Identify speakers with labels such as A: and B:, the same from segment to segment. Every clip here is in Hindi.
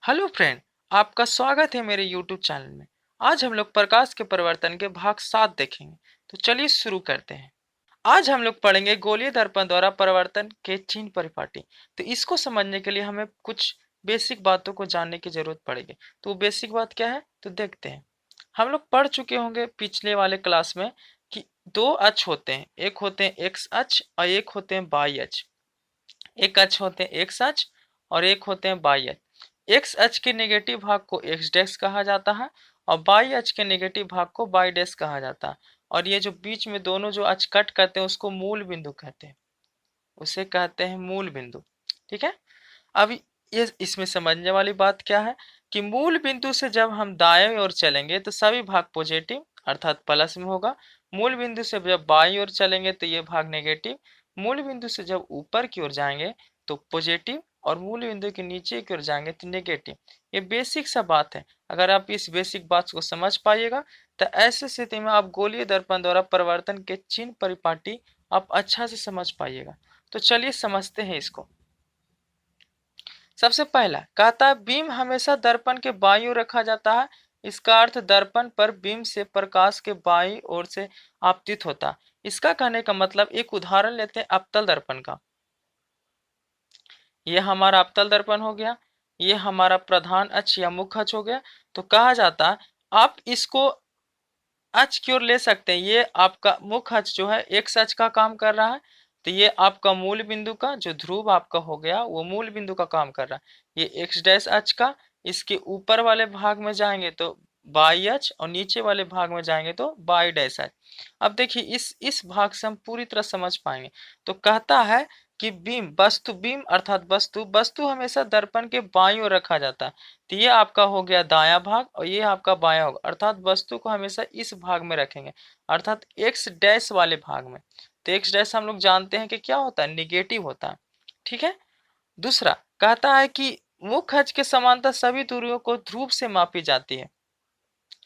A: हेलो फ्रेंड, आपका स्वागत है मेरे यूट्यूब चैनल में। आज हम लोग प्रकाश के परिवर्तन के भाग 7 देखेंगे। तो चलिए शुरू करते हैं। आज हम लोग पढ़ेंगे गोलीय दर्पण द्वारा परिवर्तन के चिन्ह परिपाटी। तो इसको समझने के लिए हमें कुछ बेसिक बातों को जानने की जरूरत पड़ेगी। तो वो बेसिक बात क्या है, तो देखते हैं। हम लोग पढ़ चुके होंगे पिछले वाले क्लास में कि दो अक्ष होते हैं, एक होते हैं एक्स अक्ष और एक होते हैं वाई अक्ष। एक अक्ष होते हैं एक्स अक्ष और एक होते हैं वाई अक्ष। एक्स अक्ष के नेगेटिव भाग को एक्स डैश कहा जाता है और वाई अक्ष के नेगेटिव भाग को वाई डैश कहा जाता है। और ये जो बीच में दोनों जो अक्ष कट करते हैं उसको मूल बिंदु कहते हैं, उसे कहते हैं मूल बिंदु। ठीक है। अब ये इसमें समझने वाली बात क्या है कि मूल बिंदु से जब हम दाएं ओर चलेंगे तो सभी भाग पॉजिटिव अर्थात प्लस में होगा। मूल बिंदु से जब बाईं ओर चलेंगे तो ये भाग नेगेटिव। मूल बिंदु से जब ऊपर की ओर जाएंगे तो पॉजिटिव और मूल बिंदु के नीचे की ओर जाएंगे तो नेगेटिव। ये बेसिक सा बात है। अगर आप इस बेसिक बात को समझ पाइएगा तो ऐसी स्थिति में आप गोलीय दर्पण द्वारा परिवर्तन के चिन्ह परिपाटी आप अच्छा से समझ पाइएगा। तो चलिए समझते हैं इसको। सबसे पहला कहता है बीम हमेशा दर्पण के बाईं ओर रखा जाता है। इसका अर्थ दर्पण पर बीम से प्रकाश के बाईं ओर से आपतित होता है। इसका कहने का मतलब एक उदाहरण लेते हैं अवतल दर्पण का। ये हमारा अवतल दर्पण हो गया, ये हमारा प्रधान अक्ष या मुख्य अक्ष हो गया। तो कहा जाता है आप इसको अक्ष की ओर ले सकते हैं। ये आपका मुख्य अक्ष जो है एक्स अक्ष का काम कर रहा है, तो ये आपका मूल बिंदु का जो ध्रुव आपका हो गया वो मूल बिंदु का काम कर रहा है। ये एक्स डैश अक्ष का, इसके ऊपर वाले भाग में जाएंगे तो बाई अक्ष और नीचे वाले भाग में जाएंगे तो बाई डैश अक्ष। अब देखिए इस भाग से हम पूरी तरह समझ पाएंगे। तो कहता है कि बीम अर्थात वस्तु हमेशा दर्पण के बाईं ओर रखा जाता है। तो ये आपका हो गया दायां भाग और ये आपका बायां होगा, अर्थात वस्तु को हमेशा इस भाग में रखेंगे अर्थात एक्स डैश वाले भाग में। तो एक्स डैश हम लोग जानते हैं कि क्या होता है, निगेटिव होता है। ठीक है। दूसरा कहता है कि मुख्य अक्ष के समांतर सभी दूरियों को ध्रुव से मापी जाती है।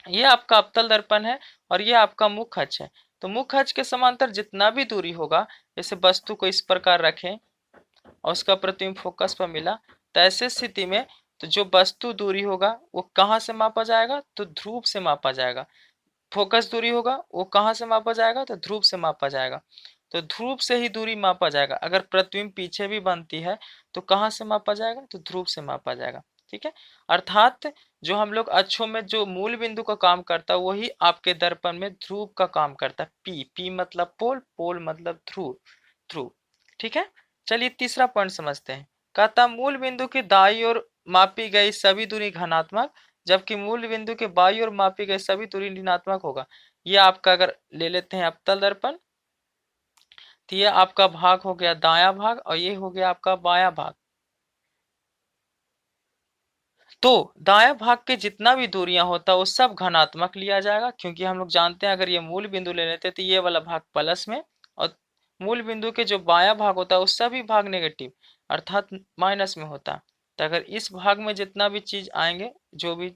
A: ये आपका अवतल दर्पण है और ये आपका मुख्य अक्ष है। तो मुख्य अक्ष के समांतर जितना भी दूरी होगा, जैसे वस्तु को इस प्रकार रखें और उसका प्रतिबिंब फोकस पर मिला, तो ऐसे स्थिति में तो जो वस्तु दूरी होगा वो कहाँ से मापा जाएगा, तो ध्रुव से मापा जाएगा। फोकस दूरी होगा वो कहाँ से मापा जाएगा, तो ध्रुव से मापा जाएगा। तो ध्रुव से ही दूरी मापा जाएगा। अगर प्रतिबिंब पीछे भी बनती है तो कहाँ से मापा जाएगा, तो ध्रुव से मापा जाएगा। ठीक है। अर्थात जो हम लोग अक्षों में जो मूल बिंदु का काम करता है वही आपके दर्पण में ध्रुव का काम करता है। पी मतलब पोल, पोल मतलब ध्रुव, ध्रुव। ठीक है। चलिए तीसरा पॉइंट समझते हैं। कहता मूल बिंदु की दाईं ओर मापी गई सभी दूरी धनात्मक, जबकि मूल बिंदु के बाईं ओर मापी गई सभी दूरी ऋणात्मक होगा। ये आपका अगर ले लेते हैं अवतल दर्पण, तो ये आपका भाग हो गया दायां भाग और ये हो गया आपका बायां भाग। तो दाएं भाग के जितना भी दूरियां होता है वो सब धनात्मक लिया जाएगा, क्योंकि हम लोग जानते हैं अगर ये मूल बिंदु ले लेते तो ये वाला भाग प्लस में और मूल बिंदु के जो बायां भाग होता है वो सभी भाग नेगेटिव अर्थात माइनस में होता है। तो अगर इस भाग में जितना भी चीज आएंगे, जो भी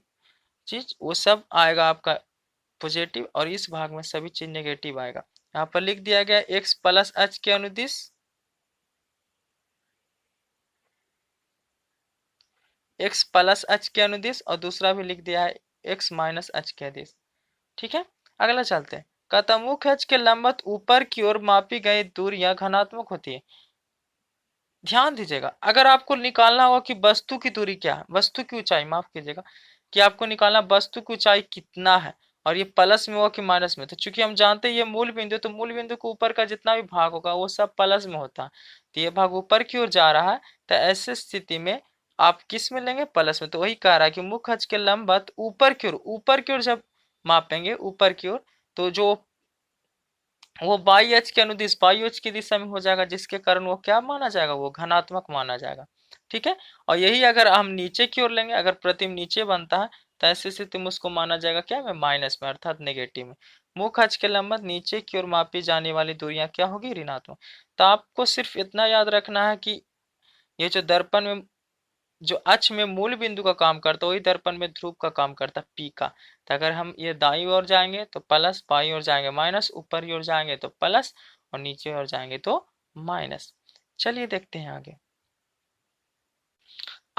A: चीज वो सब आएगा आपका पॉजिटिव और इस भाग में सभी चीज नेगेटिव आएगा। यहाँ पर लिख दिया गया एक्स प्लस अक्ष के अनुदिश, एक्स प्लस अक्ष के अनुदिश और दूसरा भी लिख दिया है एक्स माइनस अक्ष के अनुदिश। ठीक है। अगला चलते हैं। कहता मुख्य अक्ष के लंबवत ऊपर की ओर मापी गई दूरियां धनात्मक होती है। ध्यान दीजिएगा, अगर आपको निकालना होगा कि वस्तु की दूरी क्या है, वस्तु की ऊंचाई माफ कीजिएगा, कि आपको निकालना वस्तु की ऊंचाई कितना है और ये प्लस में होगा कि माइनस में, तो चूंकि हम जानते हैं ये मूल बिंदु, तो मूल बिंदु के ऊपर का जितना भी भाग होगा वो सब प्लस में होता है। तो ये भाग ऊपर की ओर जा रहा है, तो ऐसे स्थिति में आप किस में लेंगे, प्लस में। तो वही कह रहा है कि मुख्य अक्ष के लंबवत ऊपर की ओर जब मापेंगे ऊपर की ओर, तो जो वो बाई अक्ष के अनुदिश बाई अक्ष की दिशा में हो जाएगा, जिसके कारण वो क्या माना जाएगा, वो धनात्मक माना जाएगा। ठीक है। और यही अगर हम नीचे की ओर लेंगे, अगर प्रतिबिंब नीचे बनता है तो ऐसी स्थिति में उसको माना जाएगा क्या में, माइनस में अर्थात नेगेटिव में। मुख्य अक्ष के लंबवत नीचे की ओर मापी जाने वाली दूरियां क्या होगी, ऋणात्मक। तो आपको सिर्फ इतना याद रखना है कि ये जो दर्पण में जो अक्ष में मूल बिंदु का काम करता है वही दर्पण में ध्रुव का काम करता है, पी का। तो अगर हम ये दाईं ओर जाएंगे तो प्लस, बाईं ओर जाएंगे माइनस, ऊपर की ओर जाएंगे तो प्लस और नीचे ओर जाएंगे तो माइनस। चलिए देखते हैं आगे।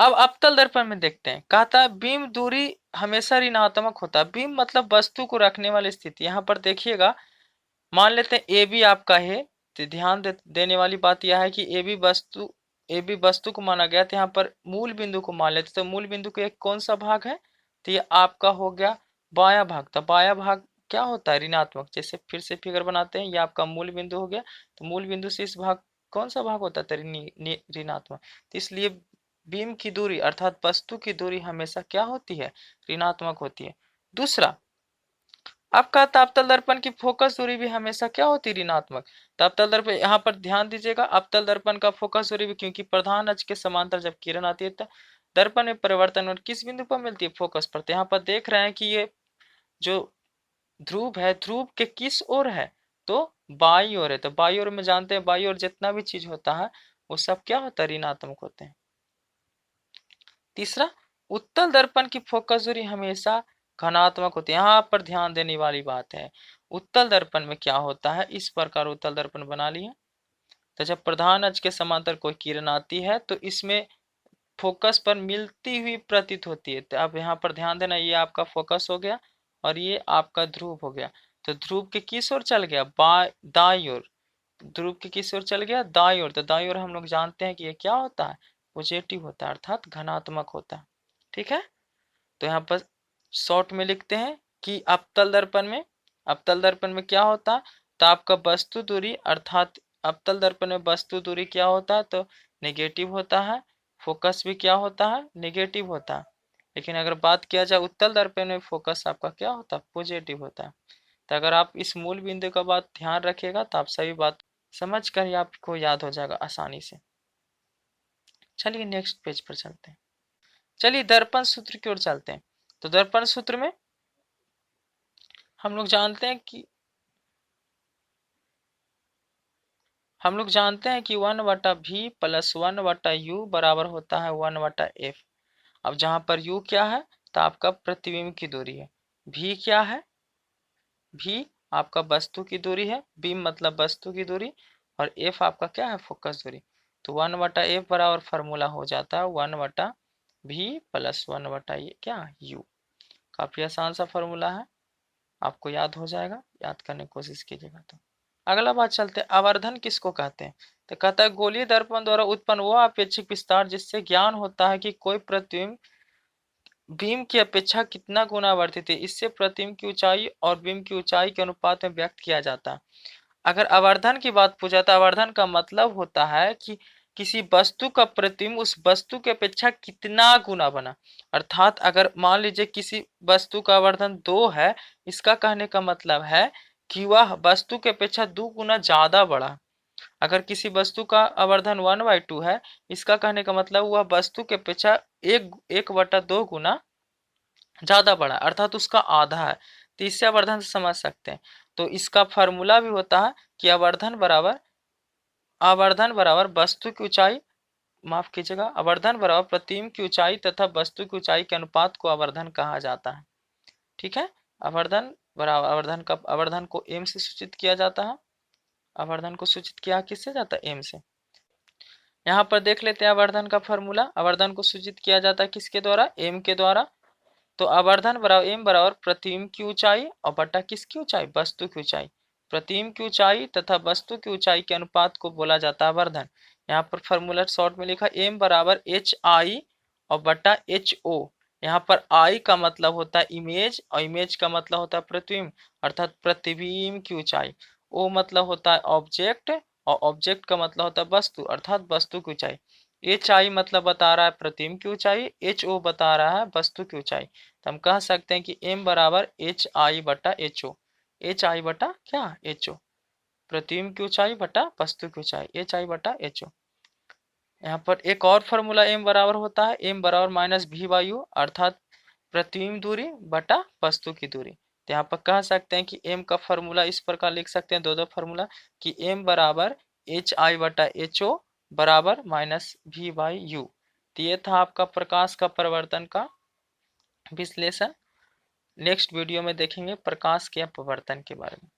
A: अब अवतल दर्पण में देखते हैं, कहता है बीम दूरी हमेशा ऋणात्मक होता है। बीम मतलब वस्तु को रखने वाली स्थिति। यहाँ पर देखिएगा, मान लेते हैं ए बी आपका है, तो ध्यान देने वाली बात यह है कि ए बी वस्तु को माना गया, तो यहाँ पर मूल बिंदु को मान लेते, तो मूल बिंदु का एक कौन सा भाग है, तो ये आपका हो गया बायां भाग। तो बायां भाग क्या होता है, ऋणात्मक। जैसे फिर से फिगर बनाते हैं, ये आपका मूल बिंदु हो गया, तो मूल बिंदु से इस भाग कौन सा भाग होता है, ऋणात्मक। तो इसलिए बीम की दूरी अर्थात वस्तु की दूरी हमेशा क्या होती है, ऋणात्मक होती है। दूसरा, आपका अवतल दर्पण की फोकस दूरी भी हमेशा क्या होती है, ऋणात्मक। तो अवतल दर्पण, यहाँ पर ध्यान दीजिएगा, अवतल दर्पण का फोकस दूरी भी, क्योंकि प्रधान अक्ष के समांतर जब किरण आती है तो दर्पण में परिवर्तन और किस बिंदु पर मिलती है, फोकस पर। तो यहाँ पर देख रहे हैं कि ये जो ध्रुव है, ध्रुव के किस ओर है, तो बाई ओर है। तो बाई ओर में जानते हैं, बाई ओर जितना भी चीज होता है वो सब क्या होता है, ऋणात्मक होते हैं। तीसरा, उत्तल दर्पण की फोकस दूरी हमेशा घनात्मक होती है। यहाँ पर ध्यान देने वाली बात है, उत्तल दर्पण में क्या होता है, इस प्रकार उत्तल दर्पण बना लिया, तो जब प्रधान अक्ष के समांतर कोई किरण आती है तो इसमें फोकस पर मिलती हुई प्रतीत होती है। तो अब यहाँ पर ध्यान देना, ये आपका फोकस हो गया और ये आपका ध्रुव हो गया। तो ध्रुव के किस ओर चल गया, दाई ओर। ध्रुव के किस ओर चल गया, दाई ओर। तो दाई ओर हम लोग जानते हैं कि ये क्या होता है, पॉजिटिव होता है, अर्थात धनात्मक होता है। ठीक है, तो यहाँ पर शॉर्ट में लिखते हैं कि अवतल दर्पण में क्या होता है, तो आपका वस्तु दूरी अर्थात अवतल दर्पण में वस्तु दूरी क्या होता है, तो नेगेटिव होता है। फोकस भी क्या होता है, नेगेटिव होता है। लेकिन अगर बात किया जाए उत्तल दर्पण में, फोकस आपका क्या होता है, पॉजिटिव होता है। तो अगर आप इस मूल बिंदु का बात ध्यान रखिएगा तो आप सभी बात समझ कर ही आपको याद हो जाएगा आसानी से। चलिए नेक्स्ट पेज पर चलते हैं। चलिए दर्पण सूत्र की ओर चलते हैं। तो दर्पण सूत्र में हम लोग जानते हैं कि 1/v प्लस 1/u बराबर होता है 1/f। अब जहां पर u क्या है, तो आपका प्रतिबिंब की दूरी है। v क्या है, v आपका वस्तु की दूरी है, बीम मतलब वस्तु की दूरी, और f आपका क्या है, फोकस दूरी। तो 1/f बराबर फॉर्मूला हो जाता है 1/v प्लस 1/, क्या, u। काफी आसान सा फॉर्मूला है, आपको याद हो जाएगा, याद करने की कोशिश कीजिएगा। तो अगला बात चलते हैं, आवर्धन किसको कहते हैं। तो कहता है गोलीय दर्पण द्वारा उत्पन्न वह अपेक्षित विस्तार जिससे ज्ञान होता है कि कोई प्रतिबिंब बीम की अपेक्षा कितना गुना आवर्धित है। इससे प्रतिबिंब की ऊंचाई और बीम की ऊंचाई के अनुपात में व्यक्त किया जाता है। अगर आवर्धन की बात पूछा तो आवर्धन का मतलब होता है कि किसी वस्तु का प्रतिबिंब उस वस्तु की अपेक्षा कितना गुना बना। अर्थात अगर मान लीजिए किसी वस्तु का आवर्धन 2 है, इसका कहने का मतलब है कि वह वस्तु की अपेक्षा 2 गुना ज्यादा बढ़ा। अगर किसी वस्तु का आवर्धन 1/2 है, इसका कहने का मतलब वह वस्तु की अपेक्षा 1/2 गुना ज्यादा बड़ा, अर्थात उसका आधा है। तो इससे आवर्धन से समझ सकते हैं। तो इसका फॉर्मूला भी होता है कि आवर्धन बराबर वस्तु की ऊंचाई, माफ कीजिएगा, आवर्धन बराबर प्रतिबिंब की ऊंचाई तथा वस्तु की ऊंचाई के अनुपात को आवर्धन कहा जाता है। ठीक है, आवर्धन बराबर आवर्धन को एम से सूचित किया जाता है। आवर्धन को सूचित किया किससे जाता है, एम से। यहाँ पर देख लेते हैं आवर्धन का फॉर्मूला। आवर्धन को सूचित किया जाता है किसके द्वारा, एम के द्वारा। तो आवर्धन बराबर एम बराबर प्रतिबिंब की ऊंचाई और बटा किसकी ऊंचाई, वस्तु की ऊंचाई। प्रतिबिंब की ऊंचाई तथा वस्तु की ऊंचाई के अनुपात को बोला जाता है आवर्धन। यहाँ पर फॉर्मूला शॉर्ट में लिखा एम बराबर एच आई और बटा एच ओ। यहाँ पर आई का मतलब होता है इमेज और इमेज का मतलब होता है प्रतिबिंब, अर्थात प्रतिबिंब की ऊंचाई। ओ मतलब होता है ऑब्जेक्ट और ऑब्जेक्ट का मतलब होता है वस्तु, अर्थात वस्तु की ऊंचाई। एच आई मतलब बता रहा है प्रतिबिंब की ऊंचाई, एच ओ बता रहा है वस्तु की ऊंचाई। तो हम कह सकते हैं कि m बराबर एच आई बटा एच ओ। एच आई बटा क्या, एच ओ। प्रतिबिंब की ऊंचाई बटा वस्तु की ऊंचाई, एच आई बटा एच ओ। यहाँ पर एक और फॉर्मूला m बराबर होता है m बराबर माइनस भी वायु, अर्थात प्रतिबिंब दूरी बटा वस्तु की दूरी। तो यहाँ पर कह सकते हैं कि m का फॉर्मूला इस प्रकार लिख सकते हैं, दो फॉर्मूला, कि m बराबर एच आई बटा एच ओ बराबर माइनस भी बाई यू। तो ये था आपका प्रकाश का परिवर्तन का विश्लेषण। नेक्स्ट वीडियो में देखेंगे प्रकाश के अपवर्तन के बारे में।